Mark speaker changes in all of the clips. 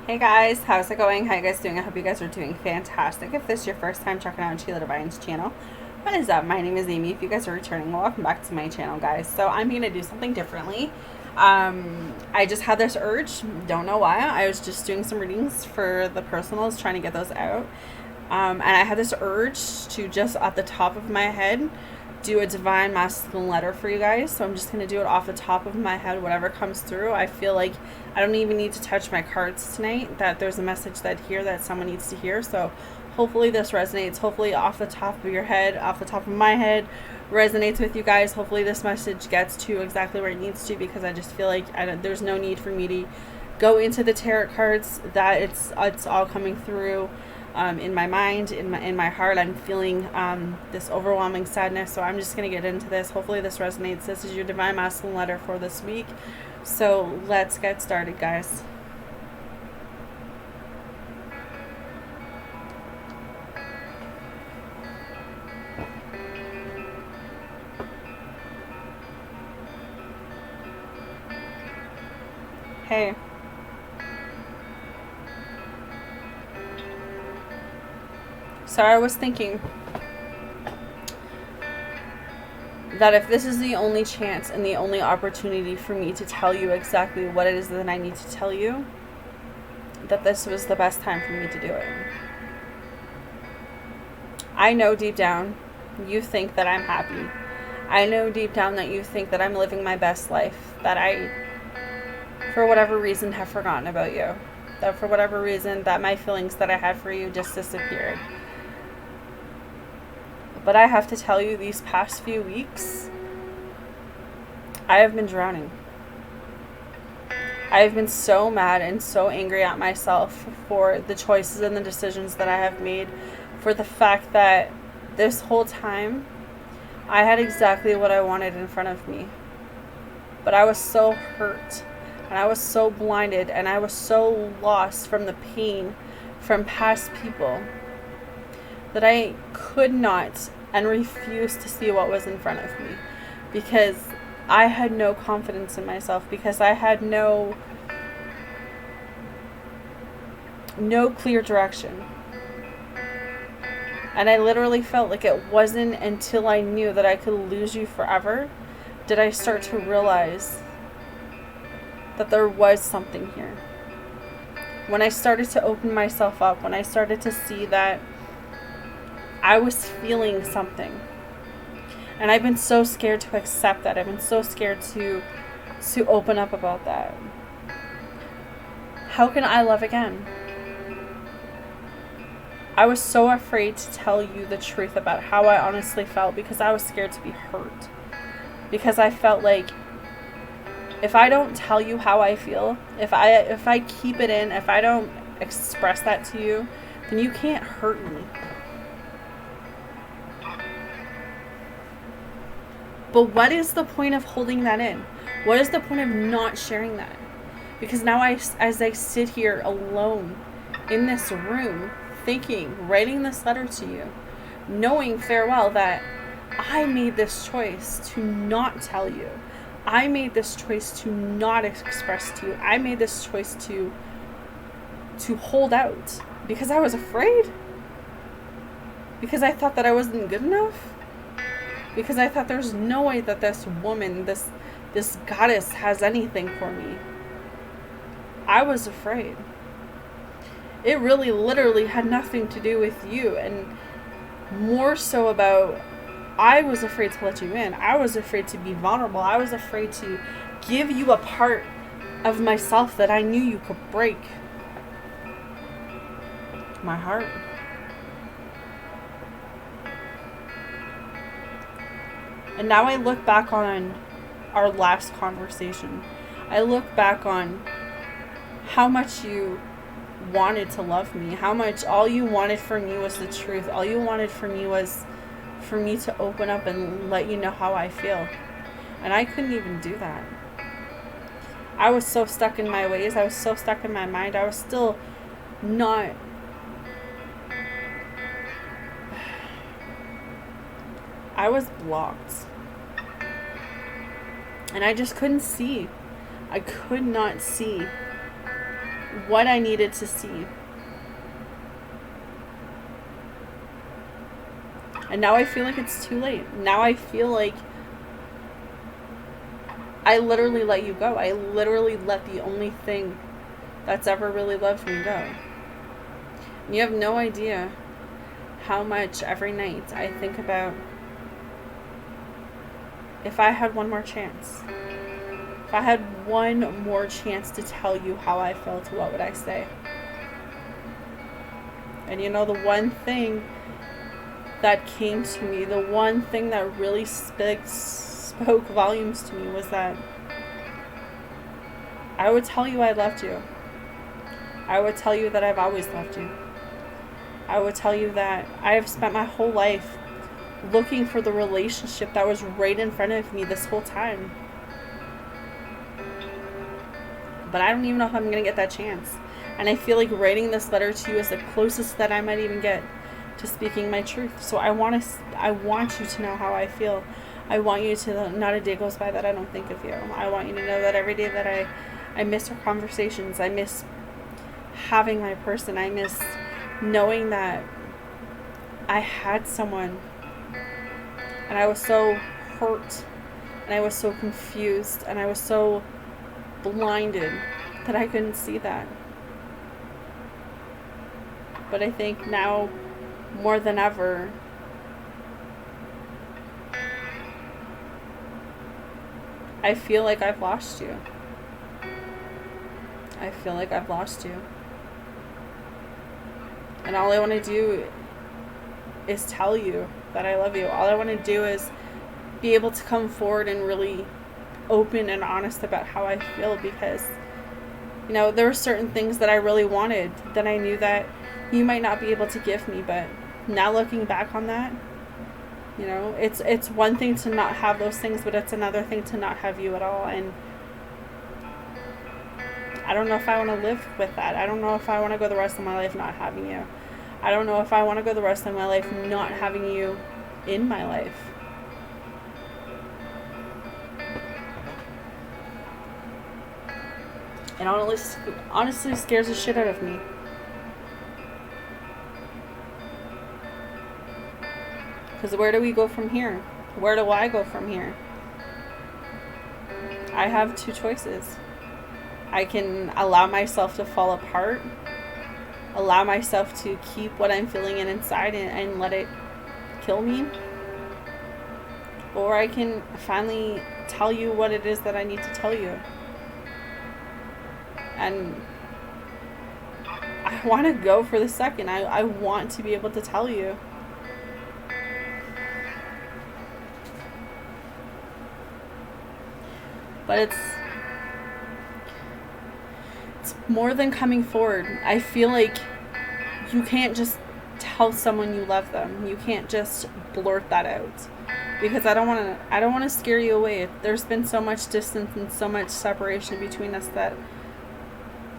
Speaker 1: Hey guys, how's it going? How you guys doing? I hope you guys are doing fantastic. If this is your first time checking out Sheila Divine's channel, what is up? My name is Amy. If you guys are returning, welcome back to my channel, guys. So I'm going to do something differently. I just had this urge, don't know why. I was just doing some readings for the personals, trying to get those out. And I had this urge to just at the top of my head do a divine masculine letter for you guys. So I'm just going to do it off the top of my head, whatever comes through. I feel like I don't even need to touch my cards tonight, that there's a message that someone needs to hear. So hopefully this resonates. Hopefully off the top of your head, off the top of my head, resonates with you guys. Hopefully this message gets to exactly where it needs to, because I just feel like there's no need for me to go into the tarot cards, that it's all coming through. In my mind, in my heart, I'm feeling this overwhelming sadness. So I'm just going to get into this. Hopefully this resonates. This is your divine masculine letter for this week. So let's get started, guys. Hey. So I was thinking that if this is the only chance and the only opportunity for me to tell you exactly what it is that I need to tell you, that this was the best time for me to do it. I know deep down you think that I'm happy. I know deep down that you think that I'm living my best life, that I, for whatever reason, have forgotten about you. That for whatever reason, that my feelings that I had for you just disappeared. But I have to tell you, these past few weeks, I have been drowning. I have been so mad and so angry at myself for the choices and the decisions that I have made, for the fact that this whole time, I had exactly what I wanted in front of me. But I was so hurt, and I was so blinded, and I was so lost from the pain from past people, that I could not and refused to see what was in front of me, because I had no confidence in myself, because I had no clear direction. And I literally felt like it wasn't until I knew that I could lose you forever did I start to realize that there was something here. When I started to open myself up, when I started to see that I was feeling something. And I've been so scared to accept that. I've been so scared to open up about that. How can I love again? I was so afraid to tell you the truth about how I honestly felt, because I was scared to be hurt. Because I felt like if I don't tell you how I feel, if I keep it in, if I don't express that to you, then you can't hurt me. But what is the point of holding that in? What is the point of not sharing that? Because now as I sit here alone in this room, thinking, writing this letter to you, knowing farewell that I made this choice to not tell you. I made this choice to not express to you. I made this choice to hold out, because I was afraid. Because I thought that I wasn't good enough. Because I thought there's no way that this woman, this goddess, has anything for me. I was afraid. It really literally had nothing to do with you, and more so about, I was afraid to let you in. I was afraid to be vulnerable. I was afraid to give you a part of myself that I knew you could break. My heart. And now I look back on our last conversation. I look back on how much you wanted to love me. How much all you wanted from me was the truth. All you wanted from me was for me to open up and let you know how I feel. And I couldn't even do that. I was so stuck in my ways. I was so stuck in my mind. I was still not... I was blocked. And I just couldn't see. I could not see what I needed to see. And now I feel like it's too late. Now I feel like I literally let you go. I literally let the only thing that's ever really loved me go. And you have no idea how much every night I think about if I had one more chance. If I had one more chance to tell you how I felt, what would I say? And you know, the one thing that came to me, the one thing that really spoke volumes to me was that I would tell you I loved you. I would tell you that I've always loved you. I would tell you that I have spent my whole life looking for the relationship that was right in front of me this whole time. But I don't even know if I'm going to get that chance. And I feel like writing this letter to you is the closest that I might even get to speaking my truth. So I want you to know how I feel. I want you to, not a day goes by that I don't think of you. I want you to know that every day that I miss our conversations. I miss having my person. I miss knowing that I had someone. And I was so hurt. And I was so confused. And I was so blinded that I couldn't see that. But I think now, more than ever, I feel like I've lost you. I feel like I've lost you. And all I want to do is tell you that I love you. All I want to do is be able to come forward and really open and honest about how I feel, because, you know, there were certain things that I really wanted that I knew that you might not be able to give me. But now looking back on that, you know, it's one thing to not have those things, but it's another thing to not have you at all. And I don't know if I want to live with that. I don't know if I want to go the rest of my life not having you. I don't know if I want to go the rest of my life not having you in my life. It honestly scares the shit out of me. Because where do we go from here? Where do I go from here? I have two choices. I can allow myself to fall apart, allow myself to keep what I'm feeling inside and let it kill me, or I can finally tell you what it is that I need to tell you. And I want to go for the second. I want to be able to tell you. But it's more than coming forward. I feel like you can't just tell someone you love them. You can't just blurt that out, because I don't want to scare you away. There's been so much distance and so much separation between us that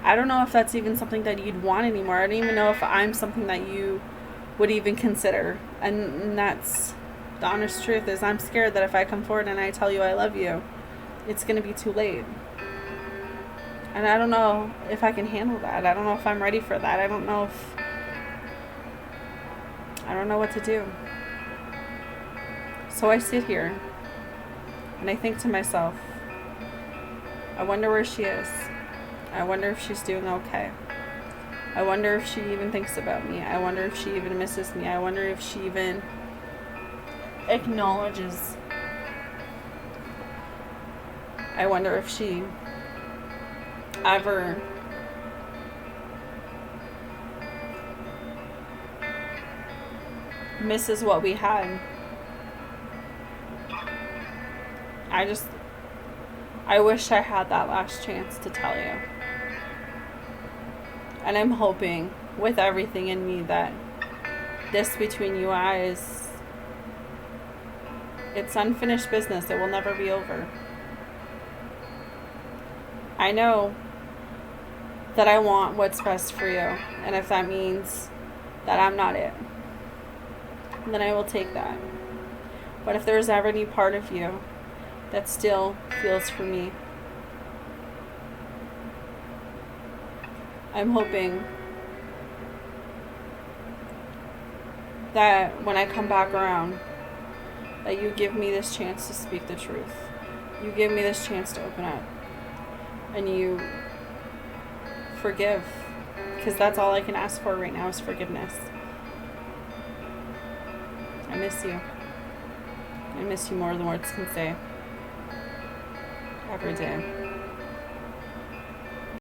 Speaker 1: I don't know if that's even something that you'd want anymore. I don't even know if I'm something that you would even consider. And that's the honest truth, is I'm scared that if I come forward and I tell you I love you, it's going to be too late. And I don't know if I can handle that. I don't know if I'm ready for that. I don't know what to do. So I sit here and I think to myself, I wonder where she is. I wonder if she's doing okay. I wonder if she even thinks about me. I wonder if she even misses me. I wonder if she even acknowledges. I wonder if she ever misses what we had. I wish I had that last chance to tell you. And I'm hoping with everything in me that this between you and I it's unfinished business. It will never be over. I know that I want what's best for you. And if that means that I'm not it, then I will take that. But if there's ever any part of you that still feels for me, I'm hoping that when I come back around, that you give me this chance to speak the truth. You give me this chance to open up. And you forgive. Because that's all I can ask for right now is forgiveness. I miss you. I miss you more than words can say. Every day.